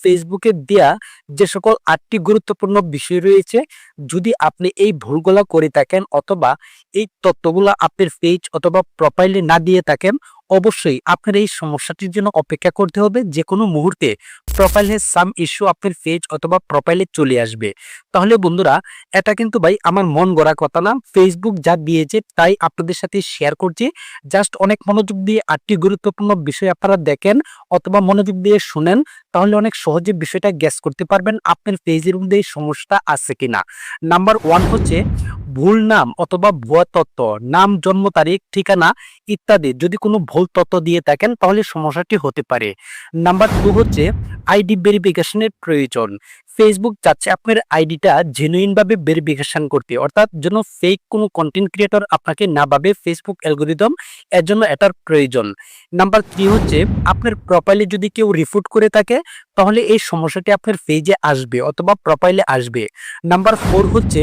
ফেসবুকে দেয়া যে সকল ৮টি গুরুত্বপূর্ণ বিষয় রয়েছে, যদি আপনি এই ভুলগুলা করে থাকেন অথবা এই তথ্যগুলা আপনার পেজ অথবা প্রোফাইলে না দিয়ে থাকেন, অবশ্যই আপনার এই সমস্যাটির জন্য অপেক্ষা করতে হবে। যেকোনো মুহূর্তে প্রোফাইলে সাম ইস্যু আপনার পেজ অথবা প্রোফাইলে চলে আসবে। তাহলে বন্ধুরা, এটা কিন্তু ভাই আমার মন গড়া কথা না, ফেসবুক যা দিয়েছে তাই আপনাদের সাথে শেয়ার করছি। জাস্ট অনেক মনোযোগ দিয়ে ৮টি গুরুত্বপূর্ণ বিষয় আপনারা দেখেন অথবা মনোযোগ দিয়ে শুনেন, তাহলে অনেক সহজে বিষয়টা গ্যাস করতে পারবেন আপনার পেজের মধ্যে এই সমস্যা আছে কিনা। নাম্বার 1 হচ্ছে ভুল নাম অথবা ভুয়া তথ্য, নাম, জন্ম তারিখ, ঠিকানা ইত্যাদি যদি কোনো ভুল তথ্য দিয়ে থাকেন তাহলে সমস্যাটি হতে পারে। নাম্বার 2 হচ্ছে আইডি ভেরিফিকেশনের প্রয়োজন। ফেসবুক চাচ্ছে আপনার আইডিটা জেনুইন ভাবে ভেরিফিকেশন করতে, অর্থাৎ যেন ফেক কোনো কন্টেন্ট ক্রিয়েটর আপনাকে না ভাবে ফেসবুক অ্যালগরিদম, এর জন্য এটার প্রয়োজন। নাম্বার 3 হচ্ছে আপনার প্রোফাইলে যদি কেউ রিপোর্ট করে থাকে তাহলে এই সমস্যাটি আপনার পেজে আসবে অথবা প্রোফাইলে আসবে। নাম্বার 4 হচ্ছে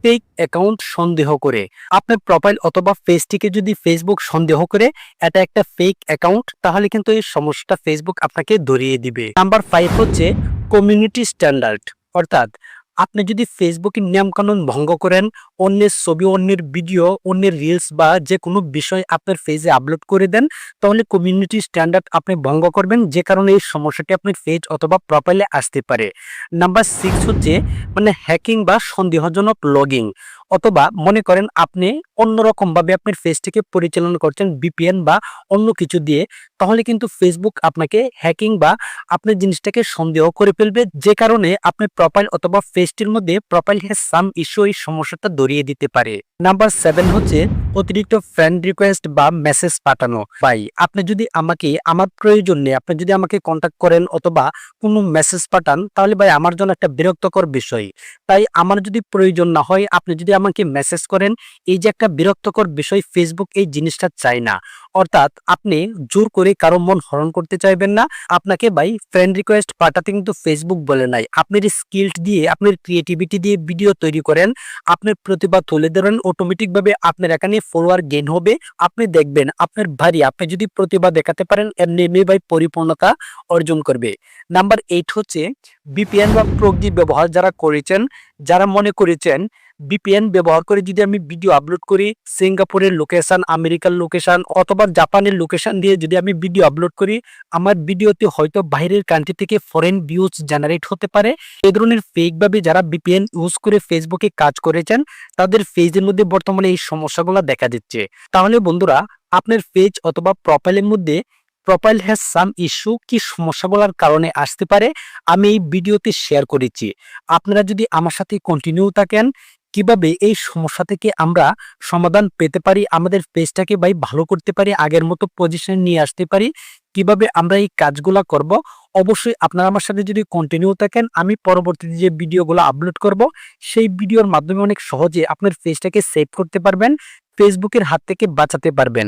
ফেক অ্যাকাউন্ট সন্দেহ করে। আপনার প্রোফাইল অথবা পেজটিকে যদি ফেসবুক সন্দেহ করে এটা একটা ফেক অ্যাকাউন্ট, তাহলে কিন্তু এই সমস্যাটা ফেসবুক আপনাকে ধরিয়ে দিবে। নাম্বার 5 হচ্ছে কমিউনিটি স্ট্যান্ডার্ড, অর্থাৎ আপনি যদি ফেসবুকের নিয়মকানুন ভঙ্গ করেন, অন্যের ছবি, অন্যের ভিডিও, অন্যের রিলস বা যে কোনো বিষয় আপনার পেজে আপলোড করে দেন, তাহলে কমিউনিটি স্ট্যান্ডার্ড আপনি ভঙ্গ করবেন, যে কারণে এই সমস্যাটি আপনার পেজ অথবা প্রোফাইলে আসতে পারে। নাম্বার 6 হচ্ছে হ্যাকিং বা সন্দেহজনক লগইন, অথবা মনে করেন আপনি অন্যরকম ভাবে আপনার পেজটিকে পরিচালনা করছেন ভিপিএন বা অন্য কিছু দিয়ে, তাহলে কিন্তু ফেসবুক আপনাকে হ্যাকিং বা আপনার জিনিসটাকে সন্দেহ করে ফেলবে, যে কারণে আপনার প্রোফাইল অথবা পেজটির মধ্যে প্রোফাইল হ্যাজ সাম ইস্যু এই সমস্যাটা ধরিয়ে দিতে পারে। নাম্বার 7 হচ্ছে অতিরিক্ত ফ্রেন্ড রিকোয়েস্ট বা মেসেজ পাঠানো। ভাই, আপনি যদি আমাকে আমার প্রয়োজন নেই, আপনি যদি আমাকে কন্ট্যাক্ট করেন অথবা কোনো মেসেজ পাঠান, তাহলে ভাই আমার জন্য একটা বিরক্তকর বিষয়। তাই আমার যদি প্রয়োজন না হয়, আপনি যদি আমাকে মেসেজ করেন, এই যে একটা বিরক্তকর বিষয়, ফেসবুক এই জিনিসটা চায় না। অর্থাৎ আপনি জোর করে কারো মন হরণ করতে চাইবেন না। আপনাকে ভাই ফ্রেন্ড রিকোয়েস্ট পাঠাতে কিন্তু ফেসবুক বলে নাই। আপনার স্কিল দিয়ে, আপনার ক্রিয়েটিভিটি দিয়ে ভিডিও তৈরি করেন, আপনার প্রতিভা তুলে ধরেন, অটোমেটিক ভাবে আপনার এখানে ফলোয়ার গেইন হবে। আপনি দেখবেন আপনার ভারী, আপনি যদি প্রতিভা দেখাতে পারেন, এমনি ভাই পরিপূর্ণতা অর্জন করবে। নাম্বার 8 হচ্ছে ভিপিএন বা প্রক্সি ব্যবহার যারা করেছেন, যারা মনে করেছেন ভিপিএন ব্যবহার করে যদি আমি ভিডিও আপলোড করি, সিঙ্গাপুরের লোকেশন, আমেরিকার লোকেশন অথবা জাপানের লোকেশন দিয়ে যদি আমি ভিডিও আপলোড করি, আমার ভিডিওতে হয়তো বাইরের কান্ট্রি থেকে ফরেন ভিউজ জেনারেট হতে পারে। এই ধরনের ফেক ভাবে যারা ভিপিএন ইউজ করে ফেসবুকে কাজ করেছেন, তাদের পেজের মধ্যে বর্তমানে এই সমস্যাগুলো দেখা দিচ্ছে। তাহলে বন্ধুরা, আপনার পেজ অথবা প্রোফাইলের মধ্যে প্রোফাইল হ্যাজ সাম ইস্যু কি সমস্যাগুলোর কারণে আসতে পারে আমি এই ভিডিওতে শেয়ার করেছি। আপনারা যদি আমার সাথে কন্টিনিউ থাকেন, কিভাবে এই সমস্যা থেকে আমরা সমাধান পেতে পারি, আমাদের পেজটাকে ভাই ভালো করতে পারি, আগের মতো পজিশনে নিয়ে আসতে পারি, কিভাবে আমরা এই কাজগুলা করব, অবশ্যই আপনারা আমার সাথে যদি কন্টিনিউ থাকেন, আমি পরবর্তীতে যে ভিডিওগুলো আপলোড করব সেই ভিডিওর মাধ্যমে অনেক সহজে আপনার পেজটাকে সেভ করতে পারবেন, ফেসবুকের হাত থেকে বাঁচাতে পারবেন।